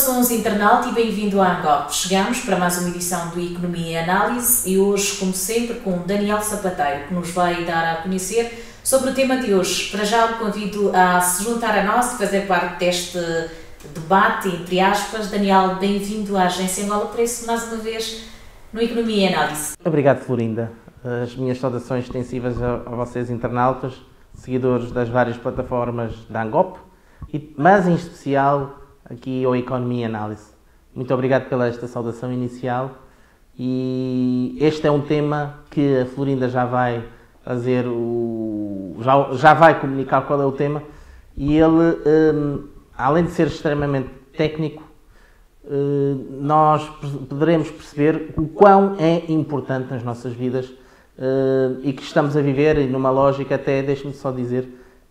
Saudações internauta e bem-vindo à Angop. Chegamos para mais uma edição do Economia e Análise e hoje, como sempre, com Daniel Sapateiro, que nos vai dar a conhecer sobre o tema de hoje. Para já o convido a se juntar a nós e fazer parte deste debate, entre aspas. Daniel, bem-vindo à Agência Angola Preço, mais uma vez, no Economia e Análise. Obrigado, Florinda. As minhas saudações extensivas a vocês, internautas, seguidores das várias plataformas da Angop, mas em especial aqui ao Economia e Análise. Muito obrigado pela esta saudação inicial e este é um tema que a Florinda já vai fazer, já vai comunicar qual é o tema e ele, além de ser extremamente técnico, nós poderemos perceber o quão é importante nas nossas vidas e que estamos a viver numa lógica, até deixe-me só dizer,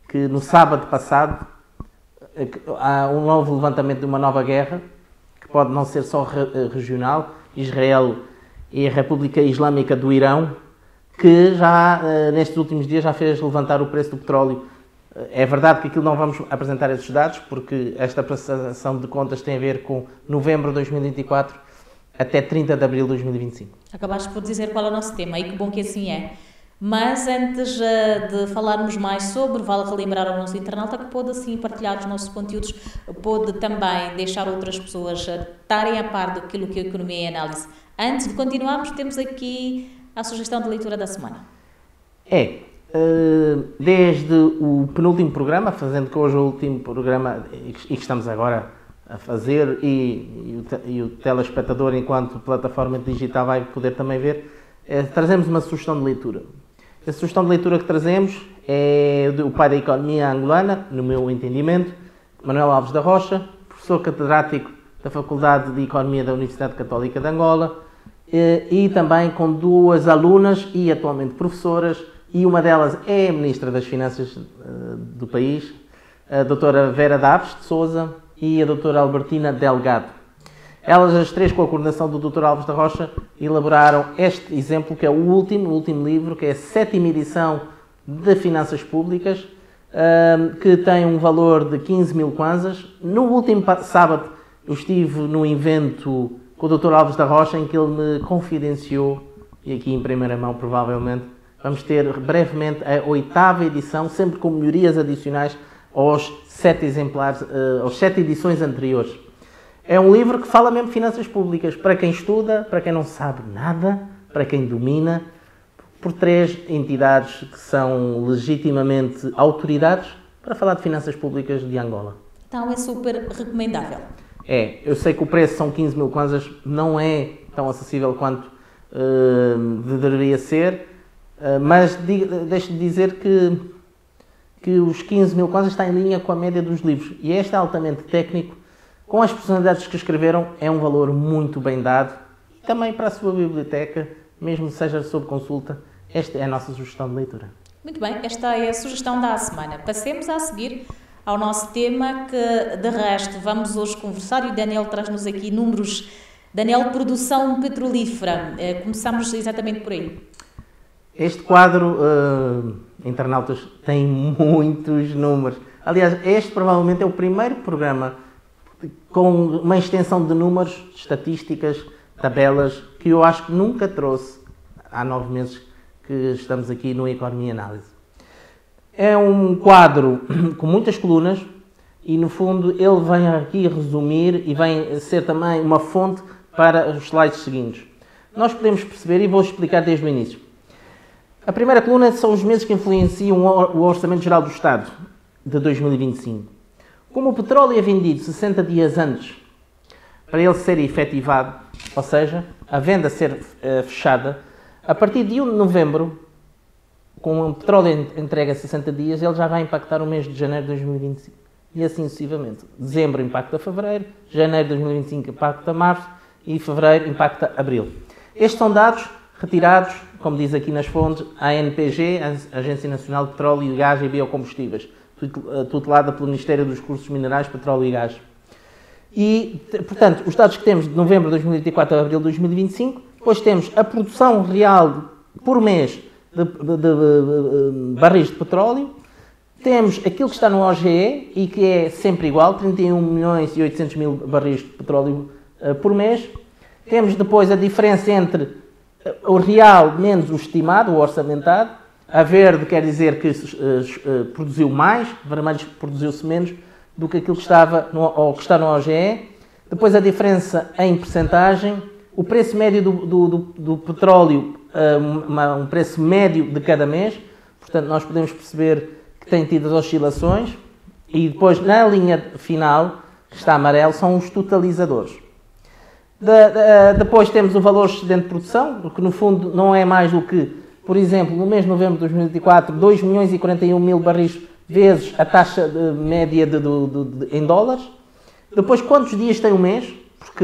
que no sábado passado há um novo levantamento de uma nova guerra, que pode não ser só regional, Israel e a República Islâmica do Irão, que já nestes últimos dias já fez levantar o preço do petróleo. É verdade que aquilo não vamos apresentar esses dados, porque esta prestação de contas tem a ver com novembro de 2024 até 30 de abril de 2025. Acabaste por dizer qual é o nosso tema, e que bom que assim é. Mas antes de falarmos mais sobre, vale relembrar ao nosso internauta que pode assim partilhar os nossos conteúdos, pode também deixar outras pessoas estarem a par daquilo que é a Economia e Análise. Antes de continuarmos, temos aqui a sugestão de leitura da semana. Desde o penúltimo programa, fazendo que hoje é o último programa e que estamos agora a fazer e o telespectador, enquanto plataforma digital, vai poder também ver, trazemos uma sugestão de leitura. A sugestão de leitura que trazemos é do pai da economia angolana, no meu entendimento, Manuel Alves da Rocha, professor catedrático da Faculdade de Economia da Universidade Católica de Angola, e também com duas alunas e atualmente professoras, e uma delas é a Ministra das Finanças do país, a doutora Vera Daves de Sousa e a doutora Albertina Delgado. Elas, as três, com a coordenação do Dr. Alves da Rocha, elaboraram este exemplo, que é o último livro, que é a 7ª edição de Finanças Públicas, que tem um valor de 15 mil kwanzas. No último sábado, eu estive num evento com o Dr. Alves da Rocha, em que ele me confidenciou, e aqui em primeira mão, provavelmente, vamos ter brevemente a 8ª edição, sempre com melhorias adicionais aos 7 exemplares, aos 7 edições anteriores. É um livro que fala mesmo de finanças públicas, para quem estuda, para quem não sabe nada, para quem domina, por 3 entidades que são legitimamente autoridades para falar de finanças públicas de Angola. Então é super recomendável. Eu sei que o preço são 15 mil kwanzas, não é tão acessível quanto deveria ser, mas deixo-lhe dizer que os 15 mil kwanzas está em linha com a média dos livros, e este é altamente técnico. Com as personalidades que escreveram, é um valor muito bem dado. Também para a sua biblioteca, mesmo que seja sob consulta, esta é a nossa sugestão de leitura. Muito bem, esta é a sugestão da semana. Passemos a seguir ao nosso tema, que de resto vamos hoje conversar, e o Daniel traz-nos aqui números. Daniel, produção petrolífera. Começamos exatamente por aí. Este quadro, internautas, tem muitos números. Aliás, este provavelmente é o primeiro programa com uma extensão de números, estatísticas, tabelas, que eu acho que nunca trouxe há 9 meses que estamos aqui no Economia e Análise. É um quadro com muitas colunas e, no fundo, ele vem aqui resumir e vem ser também uma fonte para os slides seguintes. Nós podemos perceber, e vou explicar desde o início. A primeira coluna são os meses que influenciam o Orçamento Geral do Estado de 2025. Como o petróleo é vendido 60 dias antes para ele ser efetivado, ou seja, a venda ser fechada, a partir de 1 de novembro, com o petróleo entregue a 60 dias, ele já vai impactar o mês de janeiro de 2025. E assim sucessivamente. Dezembro impacta fevereiro, janeiro de 2025 impacta março e fevereiro impacta abril. Estes são dados retirados, como diz aqui nas fontes, a ANPG, a Agência Nacional de Petróleo e Gás e Biocombustíveis, tutelada pelo Ministério dos Recursos Minerais, Petróleo e Gás. E, portanto, os dados que temos de novembro de 2024 a abril de 2025, depois temos a produção real por mês de barris de petróleo, Temos aquilo que está no OGE e que é sempre igual, 31 milhões e 800 mil barris de petróleo por mês. Temos depois a diferença entre o real menos o estimado, o orçamentado. A verde quer dizer que produziu mais, vermelho produziu-se menos do que aquilo que estava ou que está no OGE. Depois a diferença em percentagem, o preço médio do petróleo, um preço médio de cada mês. Portanto, nós podemos perceber que tem tido as oscilações. E depois, na linha final, que está amarelo, são os totalizadores. Depois temos o valor excedente de produção, que no fundo não é mais do que, por exemplo, no mês de novembro de 2024, 2 milhões e 41 mil barris vezes a taxa média em dólares. Depois, quantos dias tem o mês? Porque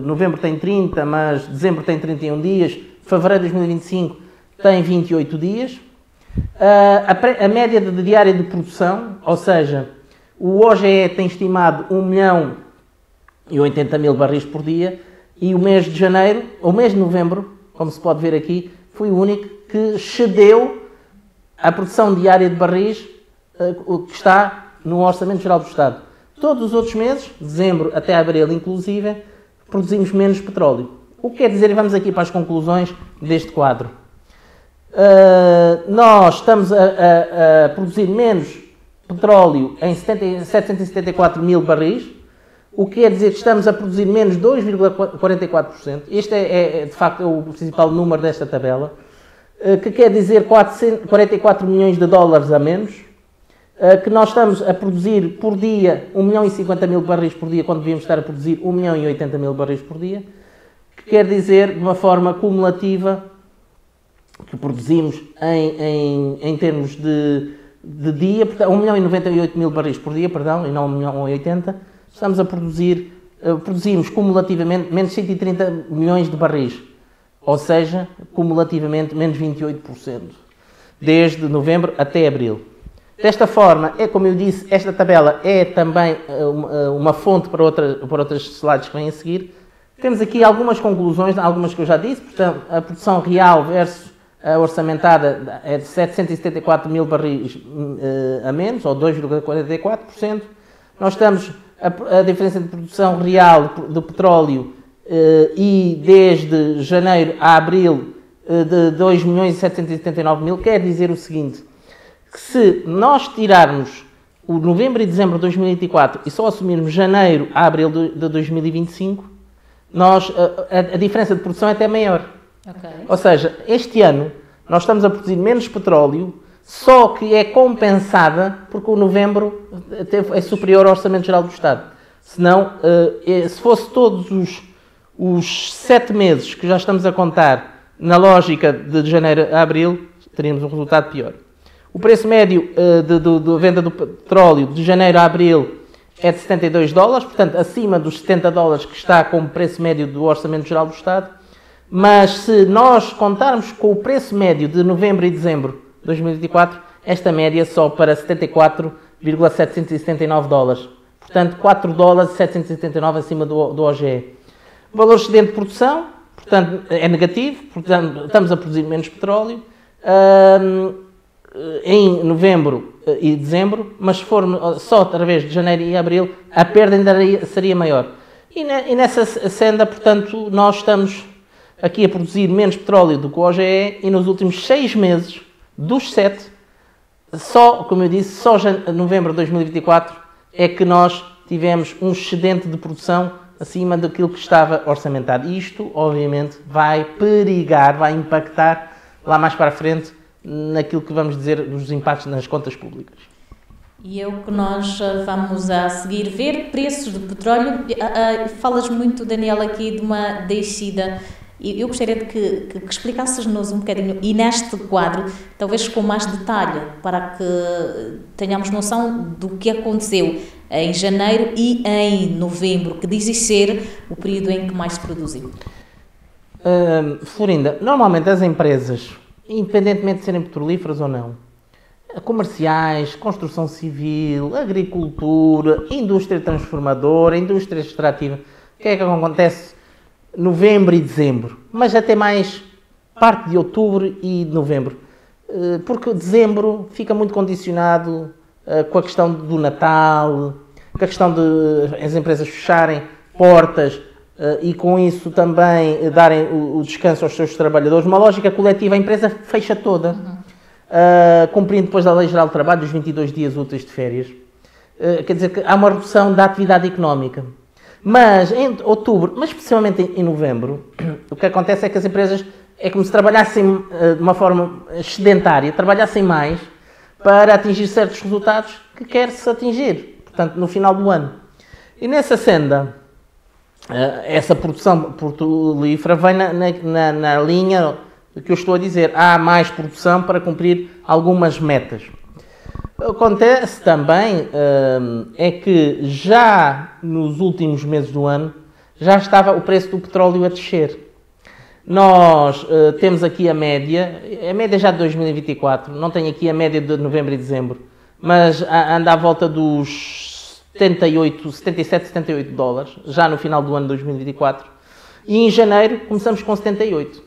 novembro tem 30, mas dezembro tem 31 dias, fevereiro de 2025 tem 28 dias. A média diária de produção, ou seja, o OGE tem estimado 1 milhão e 80 mil barris por dia, e o mês de janeiro, o mês de novembro, como se pode ver aqui, foi o único que excedeu a produção diária de barris que está no Orçamento Geral do Estado. Todos os outros meses, dezembro até abril inclusive, produzimos menos petróleo. O que quer dizer, e vamos aqui para as conclusões deste quadro. Nós estamos a produzir menos petróleo em 774 mil barris, o que quer dizer que estamos a produzir menos 2,44%. Este é de facto o principal número desta tabela, que quer dizer 44 milhões de dólares a menos, que nós estamos a produzir por dia 1 milhão e 50 mil barris por dia, quando devíamos estar a produzir 1 milhão e 80 mil barris por dia, que quer dizer, de uma forma cumulativa, que produzimos em termos de dia, 1 milhão e 98 mil barris por dia, perdão, e não 1 milhão e 80, estamos a produzimos cumulativamente menos 130 milhões de barris, ou seja, cumulativamente menos 28%, desde novembro até abril. Desta forma, como eu disse, esta tabela é também uma fonte para outras slides que vêm a seguir. Temos aqui algumas conclusões, algumas que eu já disse. Portanto, a produção real versus a orçamentada é de 774 mil barris a menos, ou 2,44%. Nós estamos, a diferença de produção real do petróleo e desde janeiro a abril de 2 milhões e 779 mil, quer dizer o seguinte, que se nós tirarmos o novembro e dezembro de 2024 e só assumirmos janeiro a abril de 2025, a diferença de produção é até maior. Okay. Ou seja, este ano nós estamos a produzir menos petróleo, só que é compensada porque o novembro é superior ao Orçamento Geral do Estado. Senão, se fosse todos os 7 meses que já estamos a contar na lógica de janeiro a abril, teríamos um resultado pior. O preço médio da venda do petróleo de janeiro a abril é de 72 dólares, portanto, acima dos 70 dólares que está como preço médio do Orçamento Geral do Estado. Mas se nós contarmos com o preço médio de novembro e dezembro de 2024, esta média sobe para 74,779 dólares. Portanto, 4 dólares e 779 acima do OGE. O valor excedente de produção, portanto, é negativo, portanto, estamos a produzir menos petróleo em novembro e dezembro, mas se for só através de janeiro e abril, a perda ainda seria maior. E nessa senda, portanto, nós estamos aqui a produzir menos petróleo do que o OGE e nos últimos 6 meses, dos 7, só, como eu disse, só novembro de 2024 é que nós tivemos um excedente de produção acima daquilo que estava orçamentado. E isto, obviamente, vai perigar, vai impactar lá mais para a frente naquilo que vamos dizer dos impactos nas contas públicas. E é o que nós vamos a seguir ver, preços de petróleo. Falas muito, Daniel, aqui de uma descida. Eu gostaria de que explicasses-nos um bocadinho, e neste quadro, talvez com mais detalhe, para que tenhamos noção do que aconteceu em janeiro e em novembro, que dizem ser o período em que mais se produziu. Florinda, normalmente as empresas, independentemente de serem petrolíferas ou não, comerciais, construção civil, agricultura, indústria transformadora, indústria extrativa, o que é que acontece? Novembro e dezembro, mas até mais parte de outubro e de novembro, porque dezembro fica muito condicionado com a questão do Natal, com a questão de as empresas fecharem portas e com isso também darem o descanso aos seus trabalhadores. Uma lógica coletiva, a empresa fecha toda, cumprindo depois da Lei Geral do Trabalho, dos 22 dias úteis de férias. Quer dizer que há uma redução da atividade económica. Mas em outubro, mas especialmente em novembro, o que acontece é que as empresas é como se trabalhassem de uma forma sedentária, trabalhassem mais para atingir certos resultados que quer-se atingir, portanto, no final do ano. E nessa senda, essa produção petrolífera vem na linha que eu estou a dizer. Há mais produção para cumprir algumas metas. Acontece também é que já nos últimos meses do ano já estava o preço do petróleo a descer. Nós temos aqui a média já de 2024, não tenho aqui a média de novembro e dezembro, mas anda à volta dos 77, 78 dólares, já no final do ano de 2024, e em janeiro começamos com 78.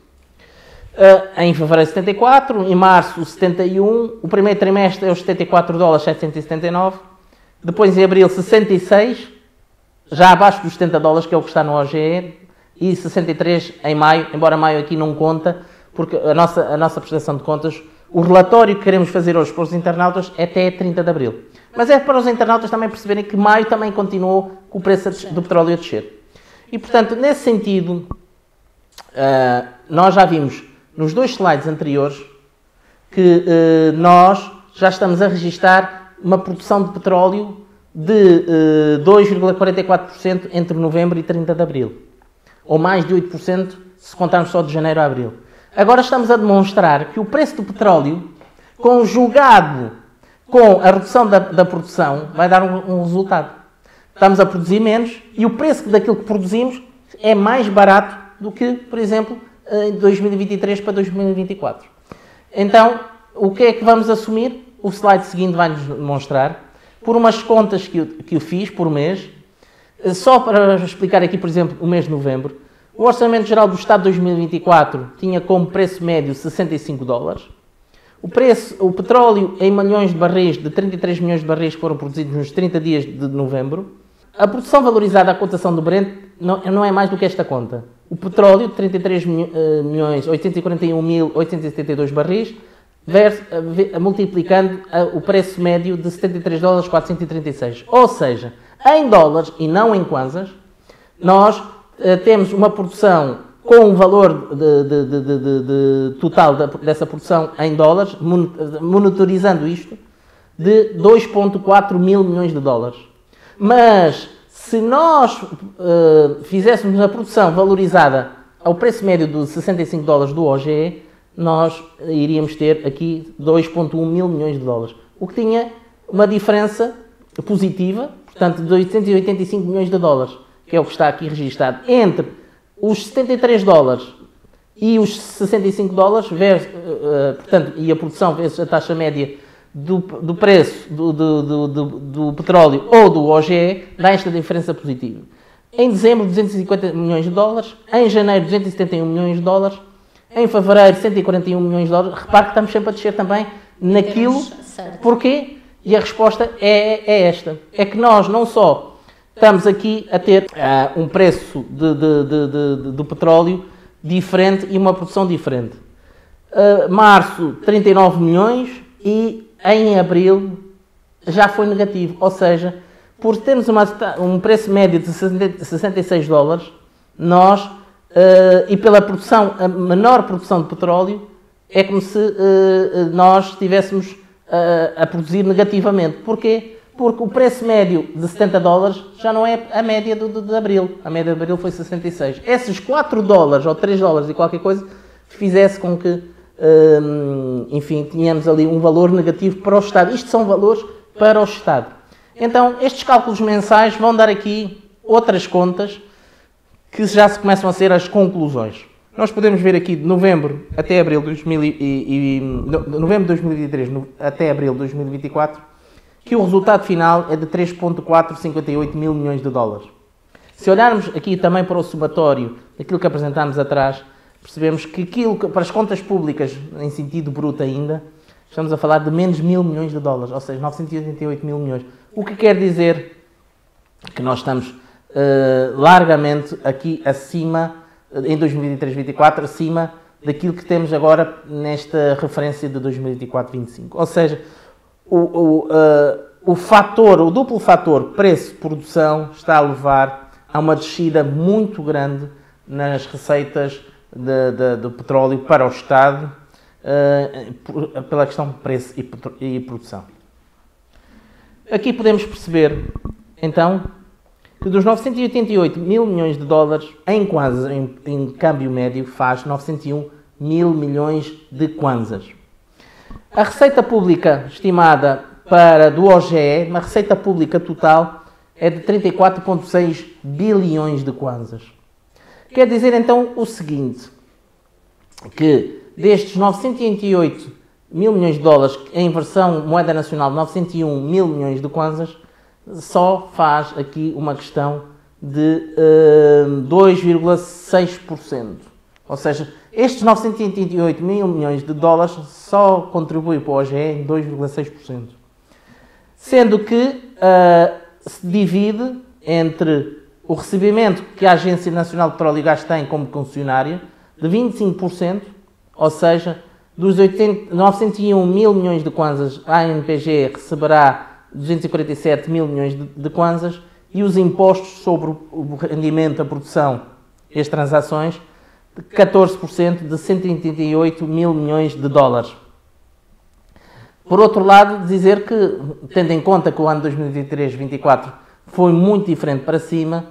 Em fevereiro 74, em março 71, o primeiro trimestre é os 74 dólares 779, depois em abril 66, já abaixo dos 70 dólares, que é o que está no OGE, e 63 em maio, embora maio aqui não conta, porque a nossa prestação de contas, o relatório que queremos fazer hoje para os internautas é até 30 de abril. Mas é para os internautas também perceberem que maio também continuou com o preço do petróleo a descer. E portanto, nesse sentido, nós já vimos nos dois slides anteriores que nós já estamos a registrar uma produção de petróleo de 2,44% entre novembro e 30 de abril. Ou mais de 8% se contarmos só de janeiro a abril. Agora estamos a demonstrar que o preço do petróleo, conjugado com a redução da produção, vai dar um resultado. Estamos a produzir menos e o preço daquilo que produzimos é mais barato do que, por exemplo, em 2023 para 2024. Então, o que é que vamos assumir? O slide seguinte vai-nos demonstrar, por umas contas que eu fiz por mês, só para explicar aqui, por exemplo, o mês de novembro, o Orçamento Geral do Estado de 2024 tinha como preço médio 65 dólares. O petróleo em milhões de barris, de 33 milhões de barris que foram produzidos nos 30 dias de novembro. A produção valorizada à cotação do Brent não é mais do que esta conta. O petróleo, 33 milhões 841.872 barris, multiplicando o preço médio de 73 dólares 436. Ou seja, em dólares e não em kwanzas, nós temos uma produção com um valor total dessa produção em dólares, monitorizando isto, de 2,4 mil milhões de dólares. Mas, se nós fizéssemos a produção valorizada ao preço médio de 65 dólares do OGE, nós iríamos ter aqui 2,1 mil milhões de dólares. O que tinha uma diferença positiva, portanto, de 885 milhões de dólares, que é o que está aqui registado, entre os 73 dólares e os 65 dólares, portanto, e a produção vezes a taxa média do preço do petróleo ou do OGE, dá esta diferença positiva. Em dezembro, 250 milhões de dólares, em janeiro, 271 milhões de dólares, em fevereiro, 141 milhões de dólares. Repare que estamos sempre a descer também naquilo. Porquê? E a resposta é esta. É que nós não só estamos aqui a ter um preço do petróleo diferente e uma produção diferente. Março, 39 milhões e em abril já foi negativo. Ou seja, por termos um preço médio de 66 dólares, nós, e pela produção, a menor produção de petróleo, é como se nós estivéssemos a produzir negativamente. Porquê? Porque o preço médio de 70 dólares já não é a média de abril. A média de abril foi 66. Esses 4 dólares ou 3 dólares e qualquer coisa fizesse com que, enfim, tenhamos ali um valor negativo para o Estado. Isto são valores para o Estado. Então, estes cálculos mensais vão dar aqui outras contas que já se começam a ser as conclusões. Nós podemos ver aqui de novembro até abril de 2023 até abril de 2024 que o resultado final é de 3,458 mil milhões de dólares. Se olharmos aqui também para o somatório daquilo que apresentámos atrás, percebemos que aquilo para as contas públicas, em sentido bruto ainda, estamos a falar de menos 1.000 milhões de dólares, ou seja, 988 mil milhões. O que quer dizer que nós estamos largamente aqui acima, em 2023-24, acima daquilo que temos agora nesta referência de 2024-25. Ou seja, o duplo fator preço-produção está a levar a uma descida muito grande nas receitas do petróleo para o Estado, pela questão de preço e produção. Aqui podemos perceber, então, que dos 988 mil milhões de dólares em kwanzas, em câmbio médio, faz 901 mil milhões de kwanzas. A receita pública estimada do OGE, uma receita pública total, é de 34,6 bilhões de kwanzas. Quer dizer, então, o seguinte, que destes 988 mil milhões de dólares, em versão moeda nacional, 901 mil milhões de kwanzas, só faz aqui uma questão de 2,6%. Ou seja, estes 988 mil milhões de dólares só contribuem para o OGE em 2,6%. Sendo que se divide entre o recebimento que a Agência Nacional de Petróleo e Gás tem como concessionária, de 25%, ou seja, dos 901 mil milhões de kwanzas, a ANPG receberá 247 mil milhões de kwanzas, e os impostos sobre o rendimento, a produção e as transações, de 14%, de 188 mil milhões de dólares. Por outro lado, dizer que, tendo em conta que o ano 2023-24 foi muito diferente para cima,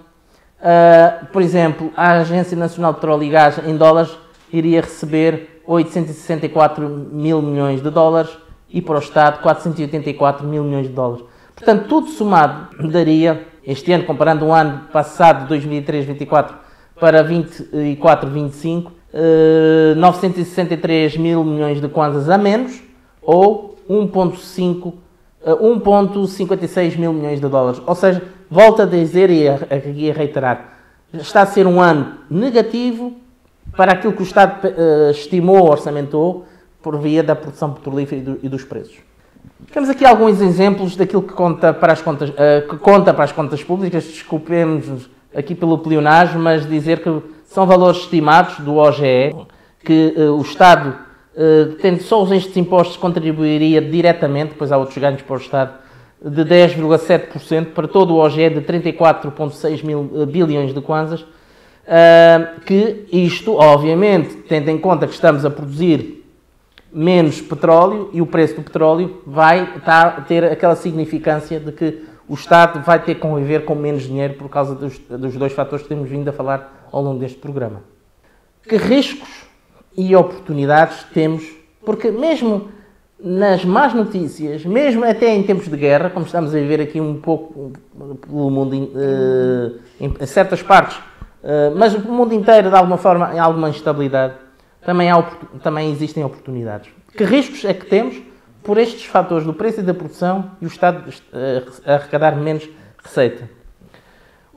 por exemplo, a Agência Nacional de Petróleo e Gás em dólares iria receber 864 mil milhões de dólares e para o Estado 484 mil milhões de dólares. Portanto, tudo somado daria, este ano, comparando o ano passado, 2023-24, para 24-25, 963 mil milhões de kwanzas a menos, ou 1,56 mil milhões de dólares. Ou seja, volto a dizer e a reiterar, está a ser um ano negativo para aquilo que o Estado estimou, orçamentou, por via da produção petrolífera e dos preços. Temos aqui alguns exemplos daquilo que conta para as contas públicas. Desculpemos aqui pelo pleonasmo, mas dizer que são valores estimados do OGE, que o Estado, tendo só estes impostos, contribuiria diretamente, depois há outros ganhos para o Estado, de 10,7% para todo o OGE de 34,6 bilhões de kwanzas, que isto, obviamente, tendo em conta que estamos a produzir menos petróleo e o preço do petróleo vai ter aquela significância de que o Estado vai ter que conviver com menos dinheiro por causa dos dois fatores que temos vindo a falar ao longo deste programa. Que riscos e oportunidades temos, porque mesmo nas más notícias, mesmo até em tempos de guerra, como estamos a viver aqui um pouco pelo mundo, em certas partes, mas o mundo inteiro, de alguma forma, em alguma instabilidade, também existem oportunidades. Que riscos é que temos por estes fatores do preço e da produção e o Estado arrecadar menos receita?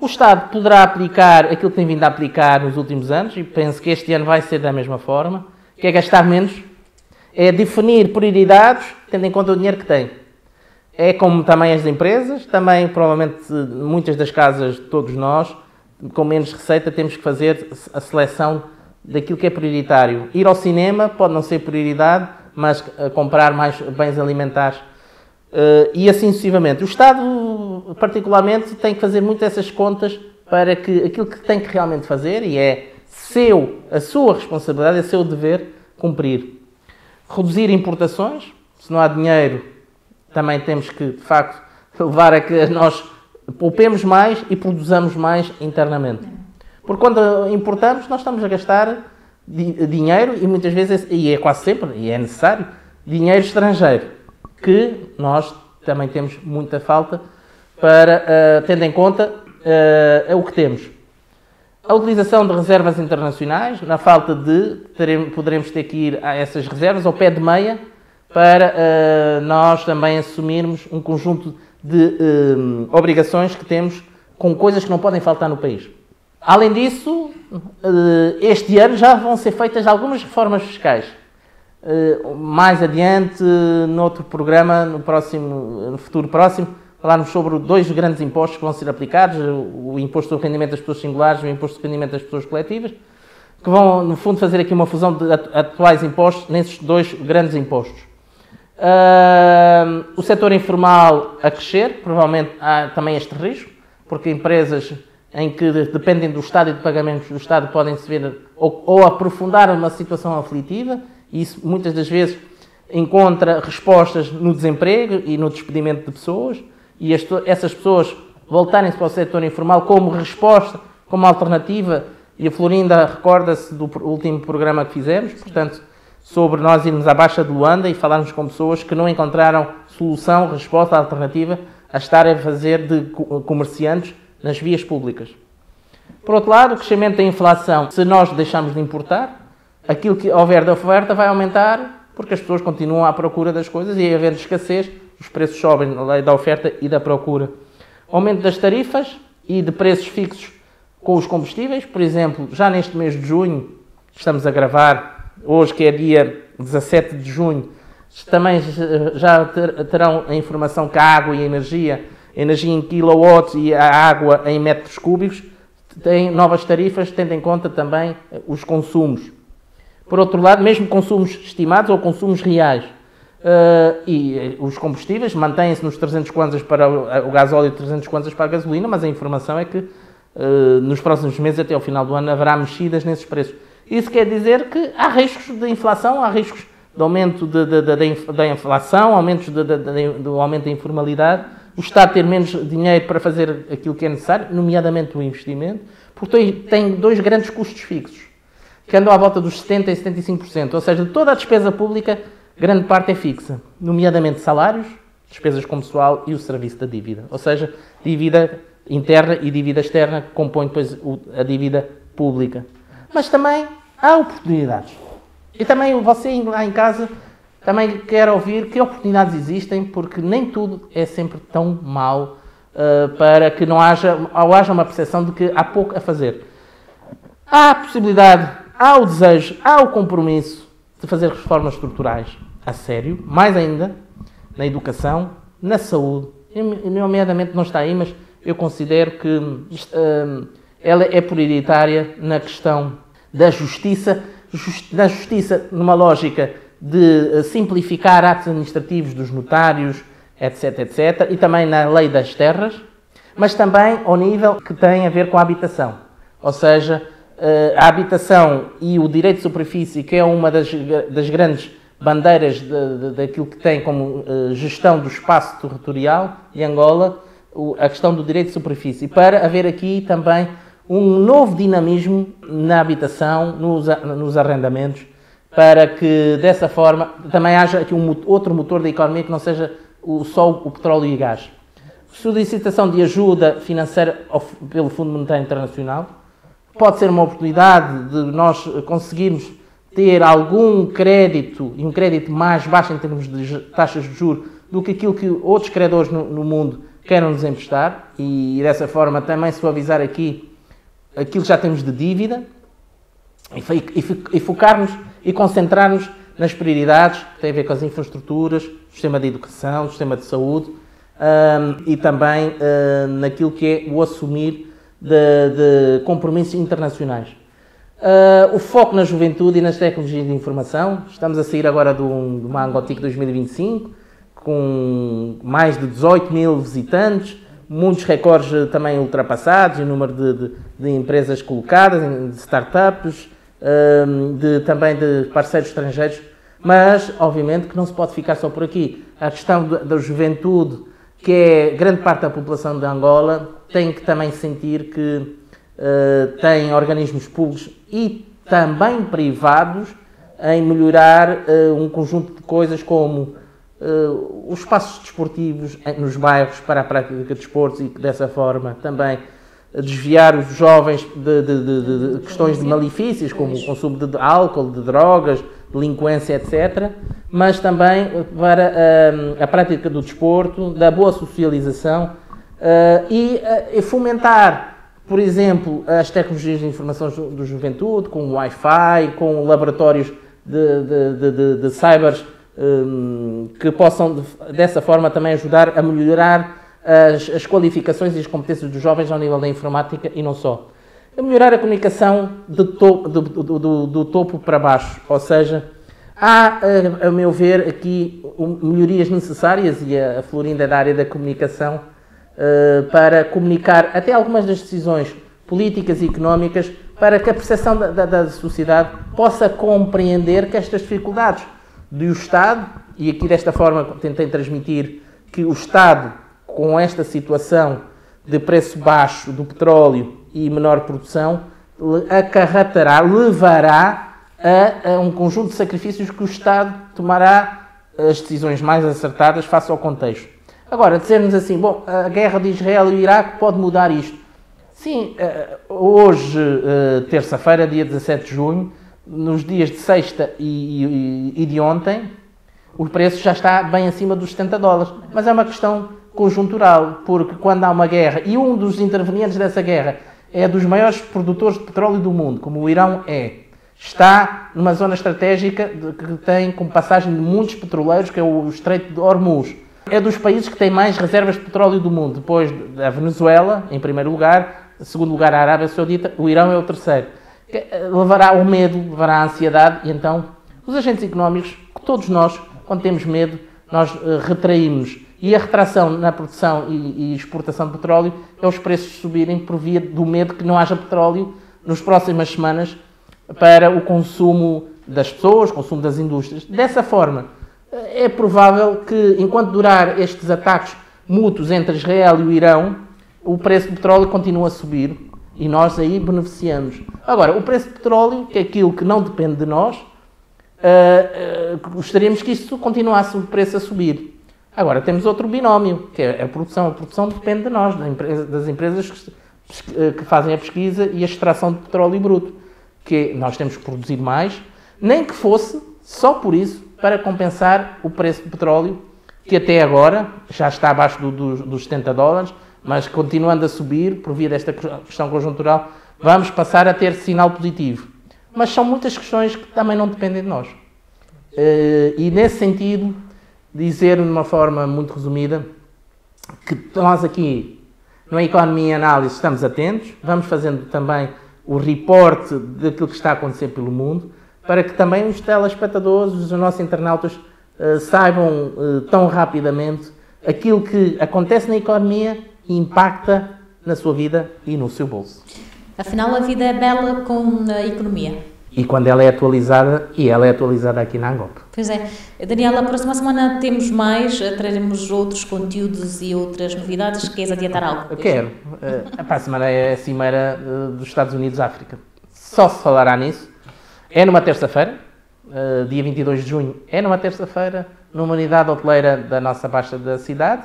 O Estado poderá aplicar aquilo que tem vindo a aplicar nos últimos anos, e penso que este ano vai ser da mesma forma, que é gastar menos, é definir prioridades tendo em conta o dinheiro que tem. É como também as empresas, também provavelmente muitas das casas, todos nós, com menos receita, temos que fazer a seleção daquilo que é prioritário. Ir ao cinema pode não ser prioridade, mas comprar mais bens alimentares e assim sucessivamente. O Estado, particularmente, tem que fazer muito essas contas para que aquilo que tem que realmente fazer, e é a sua responsabilidade, é seu dever, cumprir. Reduzir importações, se não há dinheiro, também temos que, de facto, levar a que nós poupemos mais e produzamos mais internamente. Porque quando importamos, nós estamos a gastar dinheiro e muitas vezes, e é quase sempre, e é necessário, dinheiro estrangeiro, que nós também temos muita falta, tendo em conta o que temos. A utilização de reservas internacionais, na falta poderemos ter que ir a essas reservas ao pé de meia, para nós também assumirmos um conjunto de obrigações que temos com coisas que não podem faltar no país. Além disso, este ano já vão ser feitas algumas reformas fiscais mais adiante, noutro programa, no futuro próximo, falarmos sobre 2 grandes impostos que vão ser aplicados, o imposto do rendimento das pessoas singulares e o imposto do rendimento das pessoas coletivas, que vão, no fundo, fazer aqui uma fusão de atuais impostos nesses 2 grandes impostos. O setor informal a crescer, provavelmente há também este risco, porque empresas em que dependem do estado e de pagamentos do Estado podem se ver ou aprofundar uma situação aflitiva, e isso muitas das vezes encontra respostas no desemprego e no despedimento de pessoas, e essas pessoas voltarem-se para o setor informal como resposta, como alternativa, e a Florinda recorda-se do último programa que fizemos, portanto, sobre nós irmos à Baixa de Luanda e falarmos com pessoas que não encontraram solução, resposta, alternativa a estarem a fazer de comerciantes nas vias públicas. Por outro lado, o crescimento da inflação, se nós deixarmos de importar, aquilo que houver de oferta vai aumentar, porque as pessoas continuam à procura das coisas e, havendo escassez, os preços sobem na lei da oferta e da procura. Aumento das tarifas e de preços fixos com os combustíveis, por exemplo, já neste mês de junho, estamos a gravar, hoje que é dia 17 de junho, também já terão a informação que a água e a energia em kilowatts e a água em metros cúbicos, têm novas tarifas, tendo em conta também os consumos. Por outro lado, mesmo consumos estimados ou consumos reais, e os combustíveis mantêm-se nos 300 kwanzas para o gasóleo e 300 kwanzas para a gasolina, mas a informação é que nos próximos meses, até ao final do ano, haverá mexidas nesses preços. Isso quer dizer que há riscos de inflação, há riscos de aumento da inflação, aumentos do aumento da informalidade, o Estado ter menos dinheiro para fazer aquilo que é necessário, nomeadamente o investimento, porque tem 2 grandes custos fixos, que andam à volta dos 70% e 75%, ou seja, de toda a despesa pública, grande parte é fixa, nomeadamente salários, despesas com pessoal e o serviço da dívida, ou seja, dívida interna e dívida externa, que compõem depois a dívida pública. Mas também há oportunidades. E também você lá em casa também quer ouvir que oportunidades existem, porque nem tudo é sempre tão mau para que não haja uma percepção de que há pouco a fazer. Há a possibilidade, há o desejo, há o compromisso de fazer reformas estruturais a sério, mais ainda na educação, na saúde, nomeadamente não está aí, mas eu considero que ela é prioritária na questão da justiça numa lógica de simplificar atos administrativos dos notários, etc, etc, e também na lei das terras, mas também ao nível que tem a ver com a habitação. Ou seja, a habitação e o direito de superfície, que é uma das grandes bandeiras daquilo que tem como gestão do espaço territorial de Angola, a questão do direito de superfície, para haver aqui também um novo dinamismo na habitação, nos arrendamentos, para que dessa forma também haja aqui outro motor da economia que não seja só o petróleo e gás. Solicitação de ajuda financeira pelo Fundo Monetário Internacional pode ser uma oportunidade de nós conseguirmos ter algum crédito, e um crédito mais baixo em termos de taxas de juros, do que aquilo que outros credores no mundo queiram nos emprestar, e dessa forma também suavizar aqui aquilo que já temos de dívida, e focarmos e concentrar-nos nas prioridades que têm a ver com as infraestruturas, o sistema de educação, o sistema de saúde, e também naquilo que é o assumir de compromissos internacionais. O foco na juventude e nas tecnologias de informação. Estamos a sair agora do Mangotic 2025, com mais de 18 mil visitantes, muitos recordes também ultrapassados, em número de empresas colocadas, de startups, também de parceiros estrangeiros, mas obviamente que não se pode ficar só por aqui. A questão da juventude, que é grande parte da população de Angola, tem que também sentir que tem organismos públicos e também privados em melhorar um conjunto de coisas como os espaços desportivos nos bairros para a prática de desportos, e que dessa forma também desviar os jovens de questões de malefícios, como o consumo de álcool, de drogas, delinquência, etc., mas também para a prática do desporto, da boa socialização e fomentar, por exemplo, as tecnologias de informação da juventude, com o Wi-Fi, com laboratórios de cyber, que possam dessa forma também ajudar a melhorar as qualificações e as competências dos jovens ao nível da informática e não só. A melhorar a comunicação do topo para baixo, ou seja, há, a meu ver, aqui melhorias necessárias, e a Florinda é da área da comunicação, para comunicar até algumas das decisões políticas e económicas, para que a percepção da sociedade possa compreender que estas dificuldades do Estado, e aqui desta forma tentei transmitir que o Estado, com esta situação de preço baixo do petróleo e menor produção, levará a um conjunto de sacrifícios que o Estado tomará as decisões mais acertadas face ao contexto. Agora, dizermos assim, bom, a guerra de Israel e Iraque pode mudar isto. Sim, hoje, terça-feira, dia 17 de junho, nos dias de sexta e de ontem, o preço já está bem acima dos $70. Mas é uma questão conjuntural, porque quando há uma guerra, e um dos intervenientes dessa guerra é dos maiores produtores de petróleo do mundo, como o Irão está numa zona estratégica que tem como passagem de muitos petroleiros, que é o Estreito de Hormuz. É dos países que tem mais reservas de petróleo do mundo, depois da Venezuela, em primeiro lugar, em segundo lugar a Arábia Saudita, o Irão é o terceiro. Levará ao medo, levará à ansiedade, e então os agentes económicos, todos nós, quando temos medo, nós retraímos. E a retração na produção e exportação de petróleo é os preços subirem por via do medo que não haja petróleo nas próximas semanas para o consumo das pessoas, consumo das indústrias. Dessa forma, é provável que, enquanto durar estes ataques mútuos entre Israel e o Irão, o preço do petróleo continua a subir e nós aí beneficiamos. Agora, o preço do petróleo, que é aquilo que não depende de nós, gostaríamos que isto continuasse o preço a subir. Agora, temos outro binómio, que é a produção. A produção depende de nós, das empresas que fazem a pesquisa e a extração de petróleo bruto, que nós temos que produzir mais, nem que fosse só por isso, para compensar o preço do petróleo, que até agora já está abaixo dos $70, mas continuando a subir, por via desta questão conjuntural, vamos passar a ter sinal positivo. Mas são muitas questões que também não dependem de nós. E nesse sentido, dizer de uma forma muito resumida, que nós aqui, na Economia e Análise, estamos atentos, vamos fazendo também o reporte daquilo que está a acontecer pelo mundo, para que também os telespectadores, os nossos internautas, saibam tão rapidamente aquilo que acontece na economia e impacta na sua vida e no seu bolso. Afinal, a vida é bela com a economia. E quando ela é atualizada, e ela é atualizada aqui na Angop. Pois é. Daniela, a próxima semana temos mais, traremos outros conteúdos e outras novidades. Queres adiantar algo? Eu quero. A próxima semana é a Cimeira dos Estados Unidos-África. Só se falará nisso. É numa terça-feira, dia 22 de junho, é numa terça-feira, numa unidade hoteleira da nossa Baixa da cidade.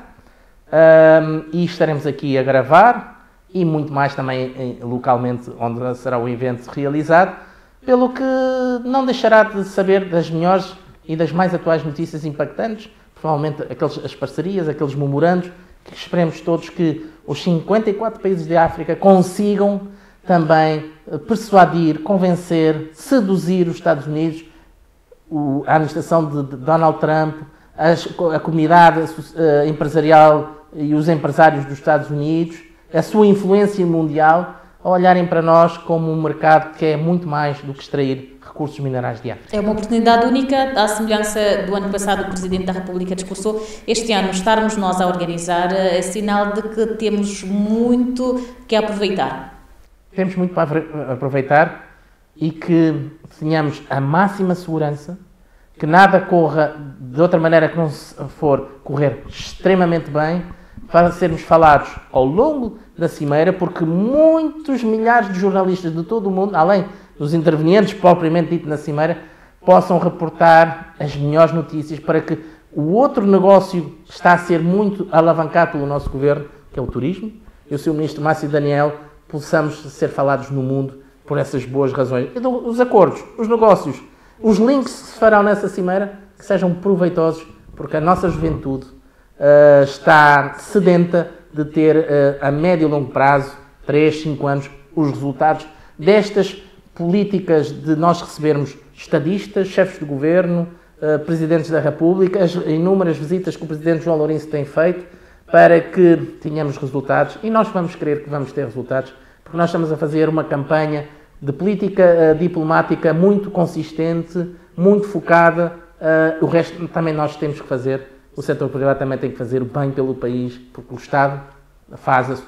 E estaremos aqui a gravar e muito mais também localmente onde será o evento realizado, pelo que não deixará de saber das melhores e das mais atuais notícias impactantes, provavelmente as parcerias, aqueles memorandos, que esperemos todos que os 54 países de África consigam também persuadir, convencer, seduzir os Estados Unidos, a administração de Donald Trump, a comunidade empresarial e os empresários dos Estados Unidos, a sua influência mundial, a olharem para nós como um mercado que é muito mais do que extrair recursos minerais de África. É uma oportunidade única, à semelhança do ano passado o Presidente da República discursou. Este ano estarmos nós a organizar é sinal de que temos muito que aproveitar. Temos muito para aproveitar e que tenhamos a máxima segurança, que nada corra de outra maneira que não for correr extremamente bem, para sermos falados ao longo da cimeira, porque muitos milhares de jornalistas de todo o mundo, além dos intervenientes propriamente dito na cimeira, possam reportar as melhores notícias para que o outro negócio que está a ser muito alavancado pelo nosso governo, que é o turismo, e o Sr. Ministro Márcio Daniel, possamos ser falados no mundo por essas boas razões. Então, os acordos, os negócios, os links que se farão nessa cimeira, que sejam proveitosos, porque a nossa juventude está sedenta de ter a médio e longo prazo, 3, 5 anos, os resultados destas políticas de nós recebermos estadistas, chefes de governo, presidentes da República, as inúmeras visitas que o presidente João Lourenço tem feito para que tenhamos resultados, e nós vamos crer que vamos ter resultados, porque nós estamos a fazer uma campanha de política diplomática muito consistente, muito focada. O resto também nós temos que fazer, o setor privado também tem que fazer o bem pelo país, porque o Estado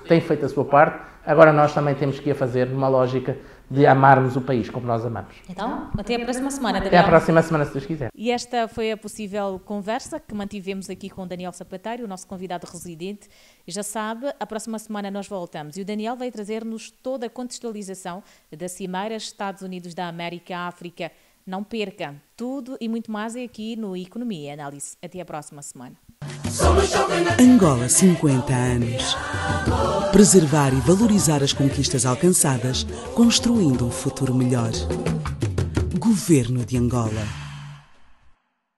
tem feito a sua parte, agora nós também temos que ir a fazer numa lógica de amarmos o país como nós amamos. Então, até a próxima semana, Daniel. Até à próxima semana, se Deus quiser. E esta foi a possível conversa que mantivemos aqui com o Daniel Sapateiro, o nosso convidado residente. E já sabe, a próxima semana nós voltamos. E o Daniel vai trazer-nos toda a contextualização da Cimeira Estados Unidos da América-África. Não perca, tudo e muito mais é aqui no Economia e Análise. Até a próxima semana. Angola 50 anos. Preservar e valorizar as conquistas alcançadas, construindo um futuro melhor. Governo de Angola.